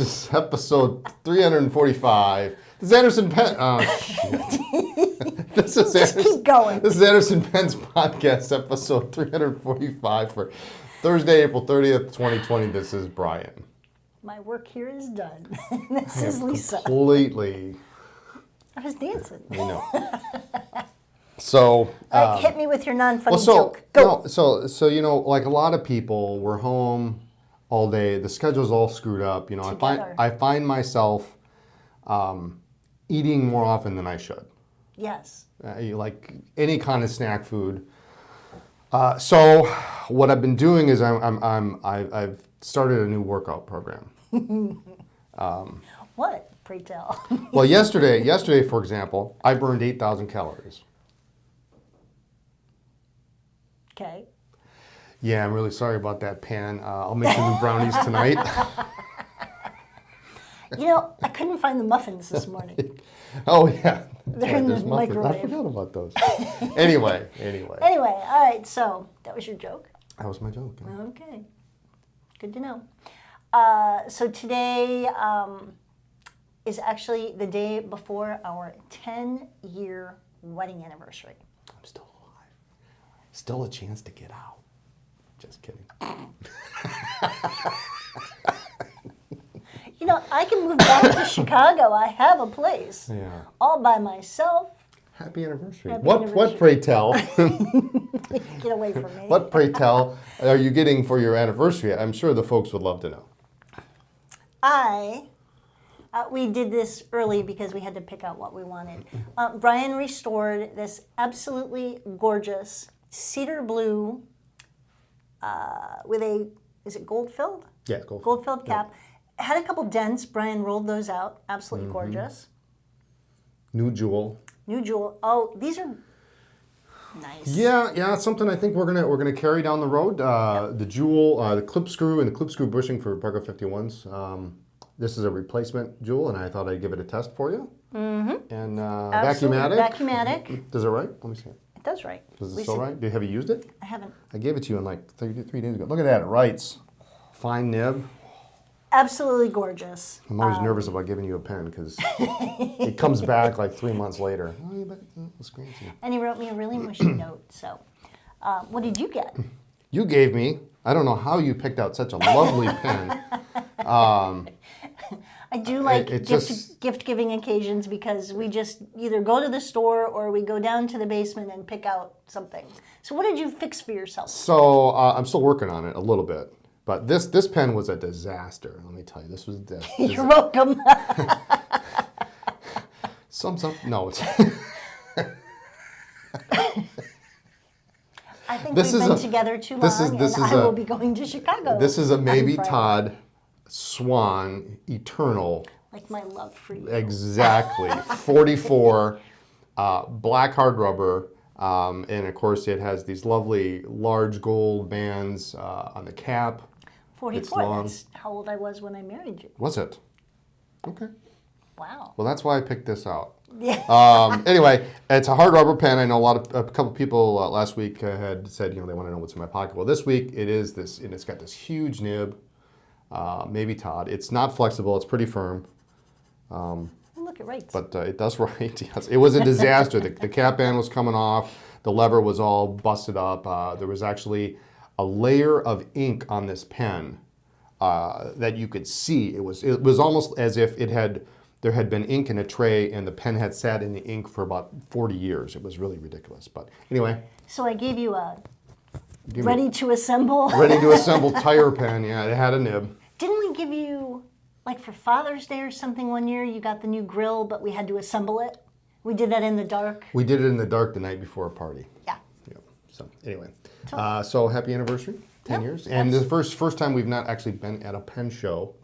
This is episode 345. This is Anderson Penn. Oh, shit. Keep going. This is Anderson Penn's podcast, episode 345 for Thursday, April 30th, 2020. This is Brian. My work here is done. This is Lisa. Completely. I was dancing. You know. So. Hit me with your non-funny joke. Go. No, so you know, like a lot of people, we're home all day. The schedule's all screwed up. You know, I find myself eating more often than I should. Yes. Like any kind of snack food. So what I've been doing is I've started a new workout program. What? Pray tell. Well, yesterday, for example, I burned 8,000 calories. Okay. Yeah, I'm really sorry about that, Pan. I'll make some new brownies tonight. You know, I couldn't find the muffins this morning. Oh, yeah. They're in the microwave. I forgot about those. Anyway. Anyway, all right, so that was your joke? That was my joke. Yeah. Okay. Good to know. So today is actually the day before our 10-year wedding anniversary. I'm still alive. Still a chance to get out. Just kidding. You know, I can move back to Chicago. I have a place. Yeah. All by myself. Happy anniversary. Happy What anniversary. pray tell? Get away from me. What pray tell are you getting for your anniversary? I'm sure the folks would love to know. We did this early because we had to pick out what we wanted. Brian restored this absolutely gorgeous cedar blue with a, is it gold-filled? Yeah, gold. Gold-filled cap. Yeah. Had a couple dents. Brian rolled those out. Absolutely gorgeous. New jewel. New jewel. Oh, these are nice. Yeah, it's something I think we're gonna carry down the road. The jewel, the clip screw and the clip screw bushing for Parker 51s. This is a replacement jewel, and I thought I'd give it a test for you. Mm-hmm. And vacuumatic. Vacuumatic. Does it right? Let me see it. It does right. Does it still right? Have you used it? I haven't. I gave it to you in like 3 days ago. Look at that, it writes. Fine nib. Absolutely gorgeous. I'm always nervous about giving you a pen because it comes back like 3 months later. Oh, you better, let's grant you. And he wrote me a really mushy note. So, what did you get? You gave me. I don't know how you picked out such a lovely pen. I do like gift-giving occasions because we just either go to the store or we go down to the basement and pick out something. So what did you fix for yourself? So I'm still working on it a little bit. But this pen was a disaster, let me tell you. This was a disaster. You're welcome. Sums up, no. I think we've been together too long, and I will be going to Chicago. This is a maybe Todd Swan Eternal. Like my love for you. Exactly. 44 black hard rubber. And of course, it has these lovely large gold bands on the cap. 44. That's how old I was when I married you. Was it? Okay. Wow. Well, that's why I picked this out. Yeah. Anyway, it's a hard rubber pen. I know a couple people last week had said, they want to know what's in my pocket. Well, this week it is this, and it's got this huge nib. Maybe Todd. It's not flexible. It's pretty firm. Look, it writes. But it does write. Yes. It was a disaster. The cap band was coming off. The lever was all busted up. There was actually a layer of ink on this pen that you could see. It was almost as if there had been ink in a tray and the pen had sat in the ink for about 40 years. It was really ridiculous. But anyway. So I gave you a ready to assemble tire pen. Yeah, it had a nib. Didn't we give you, like for Father's Day or something one year, you got the new grill, but we had to assemble it? We did that in the dark. We did it in the dark the night before a party. Yeah. So anyway, so happy anniversary, 10 years. And the first time we've not actually been at a pen show.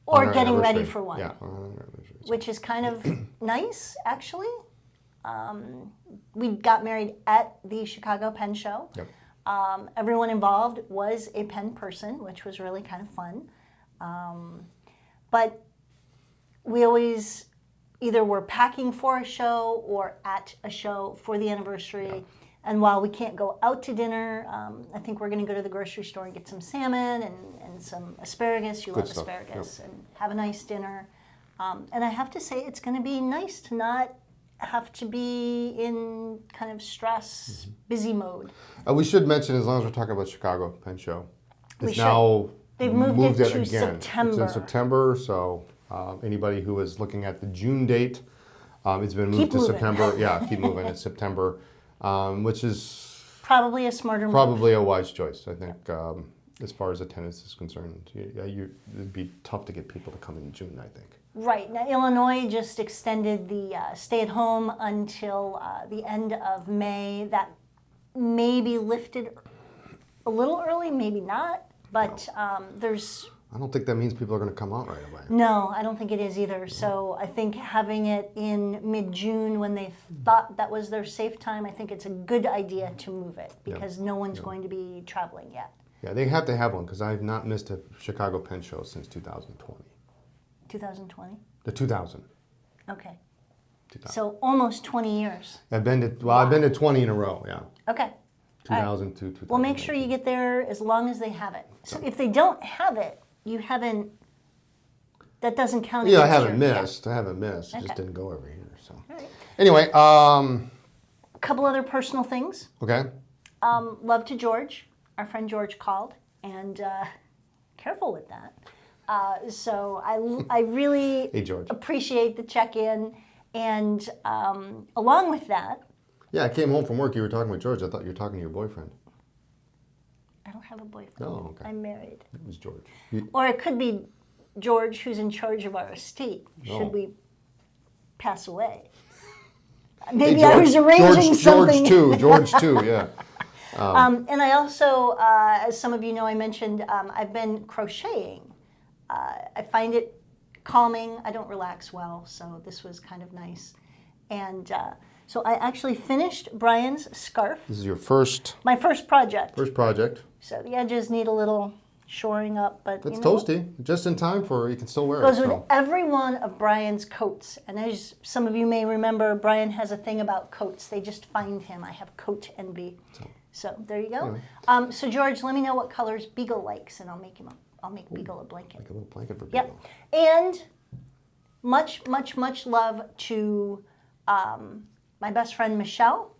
Or getting ready for one. Yeah. Which is kind of nice, actually. We got married at the Chicago Pen Show. Yep. Everyone involved was a pen person, which was really kind of fun. But we always either were packing for a show or at a show for the anniversary. And while we can't go out to dinner, I think we're going to go to the grocery store and get some salmon and some asparagus. You Good love stuff. asparagus. And have a nice dinner. And I have to say, it's going to be nice to not have to be in kind of stress, busy mode. We should mention, as long as we're talking about Chicago Pen Show, We it's should. now They've moved it to again. September. It's in September, so anybody who is looking at the June date, it's been moved Keep to moving. September. Yeah, keep moving. It's September, which is Probably a smarter move. probably a wise choice, I think, as far as attendance is concerned. It'd be tough to get people to come in June, I think. Right. Now, Illinois just extended the stay-at-home until the end of May. That may be lifted a little early, maybe not. But there's... I don't think that means people are going to come out right away. No, I don't think it is either. So I think having it in mid-June when they thought that was their safe time, I think it's a good idea to move it because no one's going to be traveling yet. Yeah, they have to have one because I've not missed a Chicago Pen Show since 2020. 2020? The 2000. Okay. 2000. So almost 20 years. I've been to 20 in a row, yeah. Okay. 2000 to 2000. Well, make sure you get there as long as they have it. So if they don't have it, you haven't, that doesn't count Yeah, I against haven't your- missed. I haven't missed. Okay. Just didn't go every year. So All right. anyway, A couple other personal things. okay. Love to George. Our friend George called, and careful with that. So I really Hey, George. appreciate the check-in, and along with that, Yeah, I came home from work. You were talking with George. I thought you were talking to your boyfriend. I don't have a boyfriend. Oh, okay. I'm married. It was George. Or it could be George who's in charge of our estate, should Oh. we pass away. Maybe Hey, I was arranging something. George too. Yeah. And I also, as some of you know, I mentioned I've been crocheting. I find it calming. I don't relax well, so this was kind of nice. And so I actually finished Brian's scarf, This is your first my first project. project. So the edges need a little shoring up, but It's you know, toasty, just in time for you can still wear goes it. with So. every one of Brian's coats. And as some of you may remember, Brian has a thing about coats. They just find him. I have coat envy. So there you go. So George, let me know what colors Beagle likes, and I'll make Beagle a blanket. Like a little blanket for Yep. people. And much, much, much love to my best friend Michelle,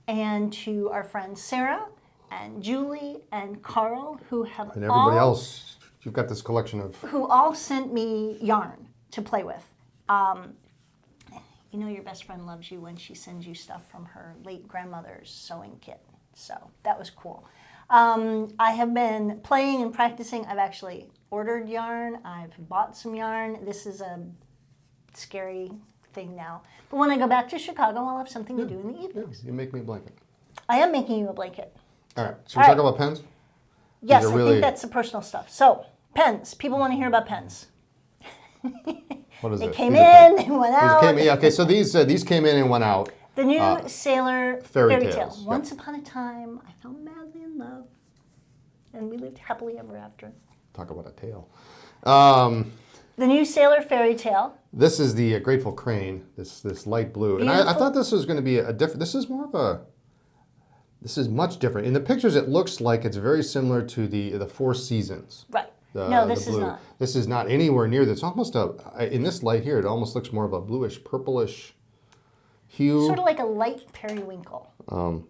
and to our friends Sarah and Julie and Carl, who have And everybody all, else, you've got this collection of. who all sent me yarn to play with. You know your best friend loves you when she sends you stuff from her late grandmother's sewing kit. So that was cool. I have been playing and practicing. I've actually ordered yarn. I've bought some yarn. This is a scary thing now. But when I go back to Chicago, I'll have something to do in the Yeah, evenings. you make me a blanket. I am making you a blanket. All right. So we All talk right. about pens. Yes, are I really- think that's the personal stuff. So, pens. People want to hear about pens. What is They it? came These are in, pens. they went These out. came, yeah. Okay. So these came in and went out. The new Sailor fairy Fairy Tale. tales, yep. Once upon a time, I fell madly in love, and we lived happily ever after. Talk about a tale. The new Sailor Fairy Tale. This is the Grateful Crane. This light blue, and I Beautiful. thought this was going to be a different. This is more of a. This is much different. In the pictures, it looks like it's very similar to the Four Seasons. Right. The- No, the this is blue. not. This is not anywhere near this. Almost in this light here, it almost looks more of a bluish, purplish hue. Sort of like a light periwinkle. And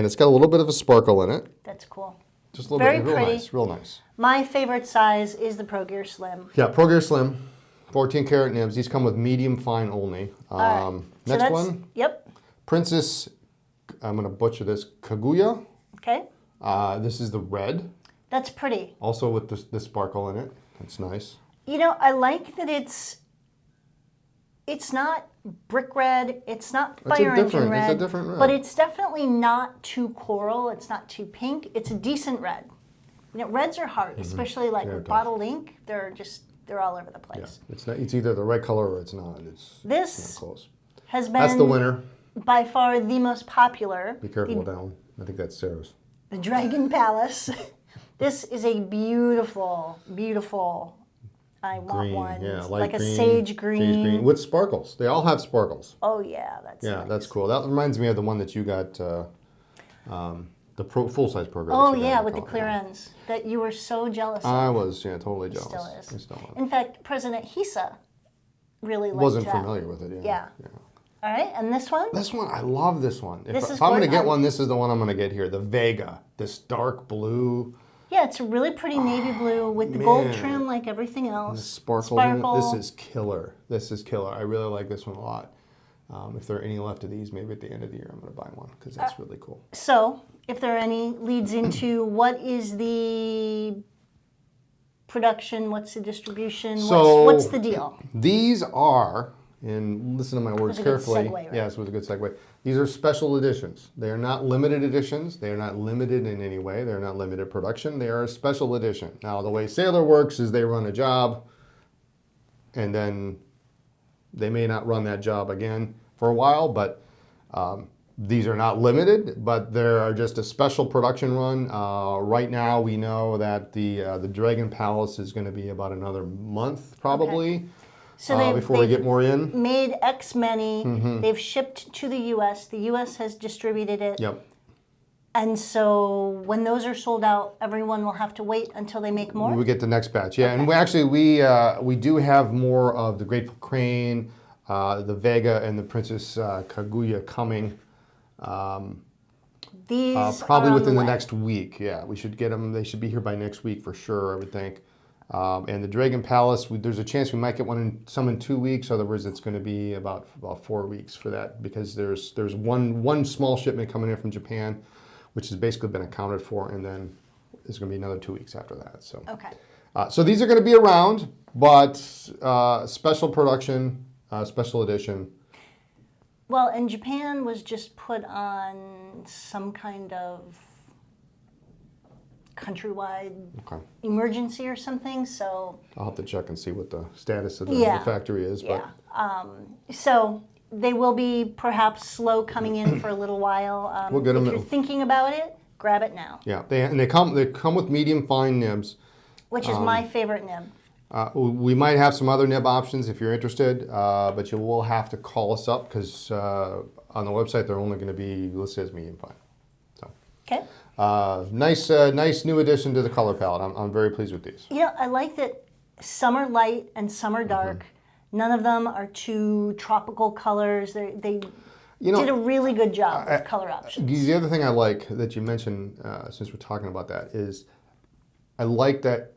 it's got a little bit of a sparkle in it. That's cool. Just a little Very bit, real pretty. nice, real nice. My favorite size is the Pro Gear Slim. Yeah, Pro Gear Slim, 14 karat nibs. These come with medium fine only. All right. So Next that's- one, Yep. Princess. I'm gonna butcher this. Kaguya. Okay. This is the red, That's pretty. also with the sparkle in it. That's nice. You know, I like that it's not brick red, it's not a fire engine different- red, it's a different red. but it's definitely not too coral, it's not too pink, it's a decent red. You know, reds are hard, especially like Mm-hmm. They're with tough. bottled ink, they're all over the Yeah, place. it's either the right color or it's not. It's This not close. has been That's the winner. by far the most popular. Be careful with that one. I think that's Sarah's. The Dragon Palace. This is a beautiful, beautiful I want one. Yeah, light like green, a sage green. with sparkles. They all have sparkles. Oh yeah, that's Yeah, nice. that's cool. That reminds me of the one that you got, the full-size program. Oh that you got yeah, in with the college. clear ends that you were so jealous of. I was, totally jealous. Still is. I still am. In fact, President Hisa really liked Wasn't that. familiar with it. Yeah. All right, and this one? This one, I love this one. This is If I'm going to gorgeous. get one, this is the one I'm going to get here. The Vega, this dark blue. Yeah, it's a really pretty navy blue with the gold man. trim like everything else. Sparkles in it. This is killer. This is killer. I really like this one a lot. If there are any left of these, maybe at the end of the year I'm going to buy one because that's really cool. So, if there are any, leads into what is the production, what's the distribution, what's the deal? These are, and listen to my words That's a good carefully. segue, right? Yeah, this was a good segue. These are special editions. They are not limited editions. They are not limited in any way. They're not limited production. They are a special edition. Now, the way Sailor works is they run a job, and then they may not run that job again for a while, but these are not limited, but they are just a special production run. Right now, we know that the Dragon Palace is going to be about another month, probably. Okay. So before we get more in. Made X many. They've shipped to the U.S. The U.S. has distributed it. Yep. And so when those are sold out, everyone will have to wait until they make more? We get the next batch. Yeah, and we do have more of the Grateful Crane, the Vega, and the Princess Kaguya coming. These Probably are on within the way. next week. Yeah, we should get them. They should be here by next week for sure, I would think. And the Dragon Palace, there's a chance we might get some in 2 weeks. Otherwise, it's going to be about 4 weeks for that because there's one small shipment coming in from Japan, which has basically been accounted for, and then there's going to be another 2 weeks after that. So Okay. So these are going to be around, but special production, special edition. Well, and Japan was just put on some kind of countrywide Okay. emergency or something, so I'll have to check and see what the status of the Yeah. factory is. But yeah. So they will be perhaps slow coming in for a little while. We'll get 'em if you're in. thinking about it, grab it now, yeah, they come with medium fine nibs. which is my favorite nib. We might have some other nib options if you're interested, but you will have to call us up because on the website they're only going to be listed as medium fine. So Okay. nice new addition to the color palette. I'm very pleased with these. You know, I like that some are light and some are dark. None of them are too tropical colors. They did a really good job with color options. The other thing I like that you mentioned, since we're talking about that, is I like that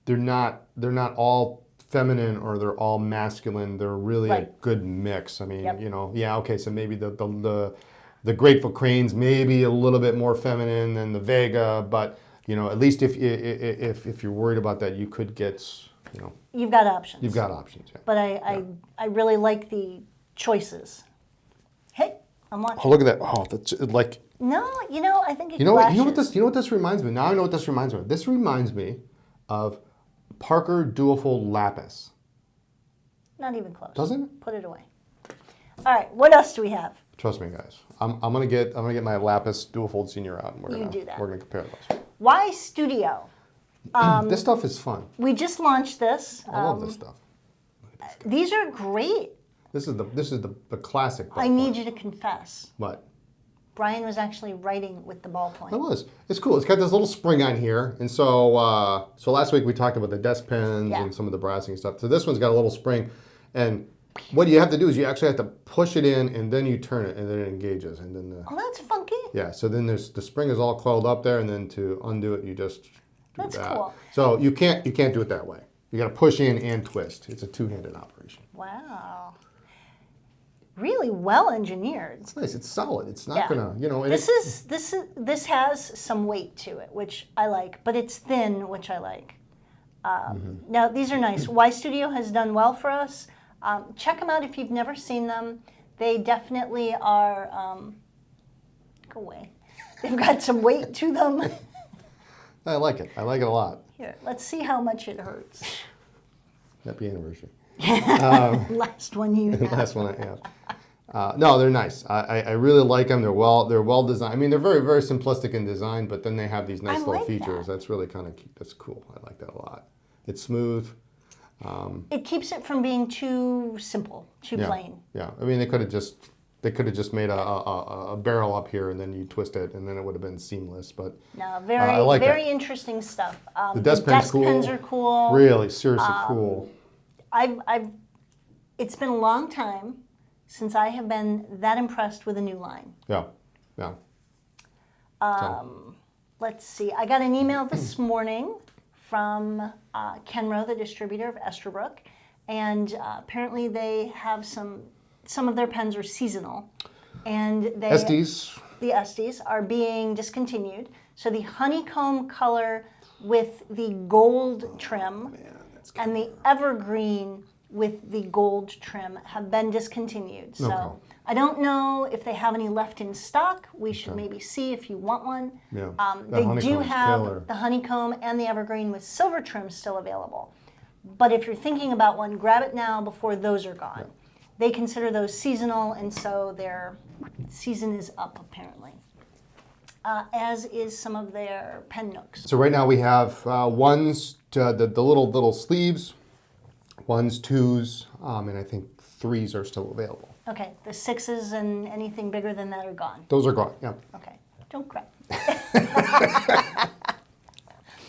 they're not all feminine or they're all masculine. They're really a Right. good mix. I mean, Yep. okay, so maybe the Grateful Crane's maybe a little bit more feminine than the Vega, but at least if you're worried about that, you could get, You've got options. you've got options. Yeah. But I really like the choices. Hey, I'm watching. Oh, look at that! Oh, that's like No, I think it you know clashes. what this reminds me. Now I know what this reminds me of. This reminds me of Parker Duofold Lapis. Not even close. Doesn't it? Put it away. All right, what else do we have? Trust me, guys. I'm gonna get my Lapis Duofold Senior out, and we're do that. gonna compare those. Ystudio. This stuff is fun. We just launched this. I love this stuff. These are great. This is the classic. I need you to confess. What? Brian was actually writing with the ballpoint. It was. It's cool. It's got this little spring on here, and so last week we talked about the desk pens Yeah. and some of the brassing stuff. So this one's got a little spring, and what you have to do is you actually have to push it in, and then you turn it, and then it engages, and then Oh, that's funky. yeah. So then the spring is all coiled up there, and then to undo it, you just do That's that. cool. So you can't do it that way. You got to push in and twist. It's a two-handed operation. Wow. Really well engineered. It's nice. It's solid. It's not Yeah. gonna, and This has some weight to it, which I like, but it's thin, which I like. Now these are nice. Ystudio has done well for us. Check them out if you've never seen them. They definitely are. Go away. They've got some weight to them. I like it. I like it a lot. Here, let's see how much it hurts. Happy anniversary. Last one you have. Last one I have. No, they're nice. I really like them. They're well designed. I mean, they're very, very simplistic in design, but then they have these nice little like features. that. That's really kind of cute. That's cool. I like that a lot. It's smooth. It keeps it from being too simple, too plain. Yeah, I mean, they could have just made a barrel up here, and then you twist it, and then it would have been seamless. But No, I like very that. interesting stuff. The desk pen's cool. Pens are cool. Really, seriously cool. It's been a long time since I have been that impressed with a new line. Yeah, yeah. Let's see. I got an email this morning from Kenro, the distributor of Esterbrook, and apparently they have some of their pens are seasonal, and Estes. The Estes are being discontinued. So the Honeycomb color with the gold trim and the Evergreen with the gold trim have been discontinued. So Okay. I don't know if they have any left in stock. We should maybe see if you want one. Yeah. They do Honeycomb's have killer. the Honeycomb and the Evergreen with silver trim still available. But if you're thinking about one, grab it now before those are gone. They consider those seasonal, and so their season is up apparently. As is some of their pen nooks. So right now we have ones, the little sleeves, ones, twos, and I think threes are still available. Okay, the sixes and anything bigger than that are gone. Those are gone, yeah. Okay, don't cry.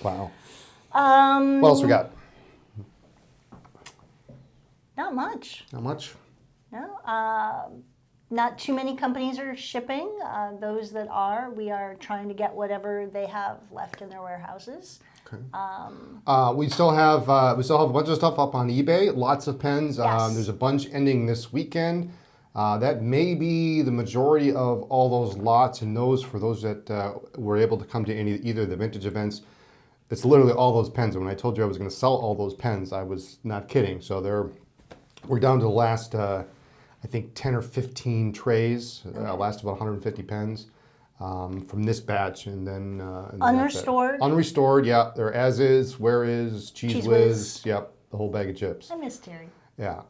Wow. What else we got? Not much. Not much. No, not too many companies are shipping. Those that are, we are trying to get whatever they have left in their warehouses. Okay. We still have a bunch of stuff up on eBay. Lots of pens. Yes. There's a bunch ending this weekend. That may be the majority of all those lots, and those for those that were able to come to either of the vintage events. It's literally all those pens. And when I told you I was going to sell all those pens, I was not kidding. So we're down to the last, I think 10 or 15 trays. Last about 150 pens. From this batch, and then that's it. Unrestored? Unrestored, yeah. They're as is, where is, cheese whiz, yep, the whole bag of chips. I miss Terry. Yeah.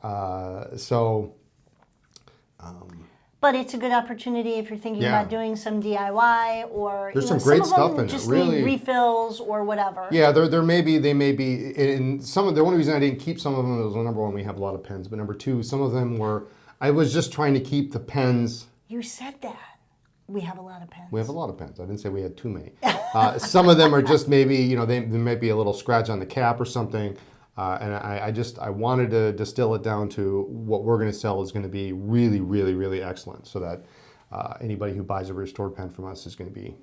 But it's a good opportunity if you're thinking Yeah. about doing some DIY, or There's some great some of them stuff in it, just really. need refills or whatever. Yeah, they may be. In some of the only reason I didn't keep some of them was, well, number one, we have a lot of pens, but number two, some of them were. I was just trying to keep the pens. You said that. We have a lot of pens. We have a lot of pens. I didn't say we had too many. Some of them are just maybe, there might be a little scratch on the cap or something. And I wanted to distill it down to what we're going to sell is going to be really, really, really excellent, so that anybody who buys a restored pen from us is going to be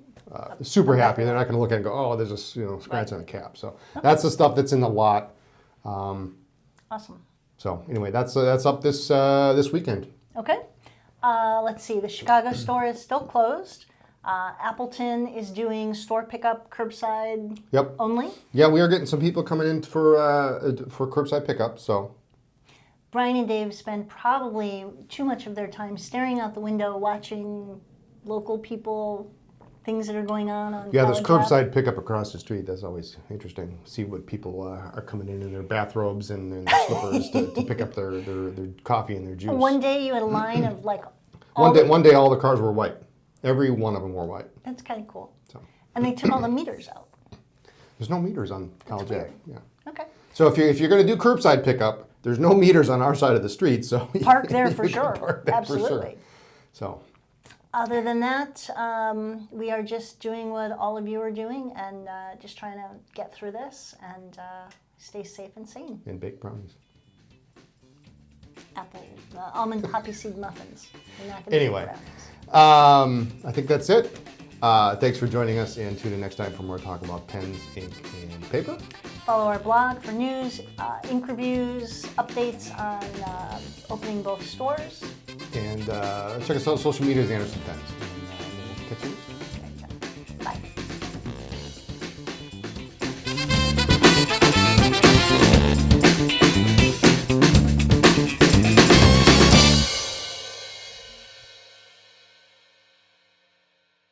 super happy. They're not going to look at it and go, oh, there's a scratch on the cap. So that's the stuff that's in the lot. Awesome. So anyway, that's up this weekend. Okay. Let's see. The Chicago store is still closed. Appleton is doing store pickup, curbside Yep. only. Yeah, we are getting some people coming in for curbside pickup. So Brian and Dave spend probably too much of their time staring out the window, watching local people, things that are going on. yeah, there's College Ave. curbside pickup across the street. That's always interesting. See what people are coming in their bathrobes and their slippers to pick up their coffee and their juice. One day you had a line of like. One day all the cars were white. Every one of them were white. That's kind of cool. So And they took all the meters out. there's no meters on College Ave. Yeah. Okay. So if you're going to do curbside pickup, there's no meters on our side of the street. So Park there for you can sure. park there for sure. Absolutely. So Other than that, we are just doing what all of you are doing and just trying to get through this and stay safe and sane. and baked brownies. Apple, almond poppy seed muffins. We're not gonna do Anyway. brownies. I think that's it. Thanks for joining us, and tune in next time for more talk about pens, ink, and paper. Follow our blog for news, ink reviews, updates on opening both stores. And check us out on social media as Anderson Pens. And we'll catch you.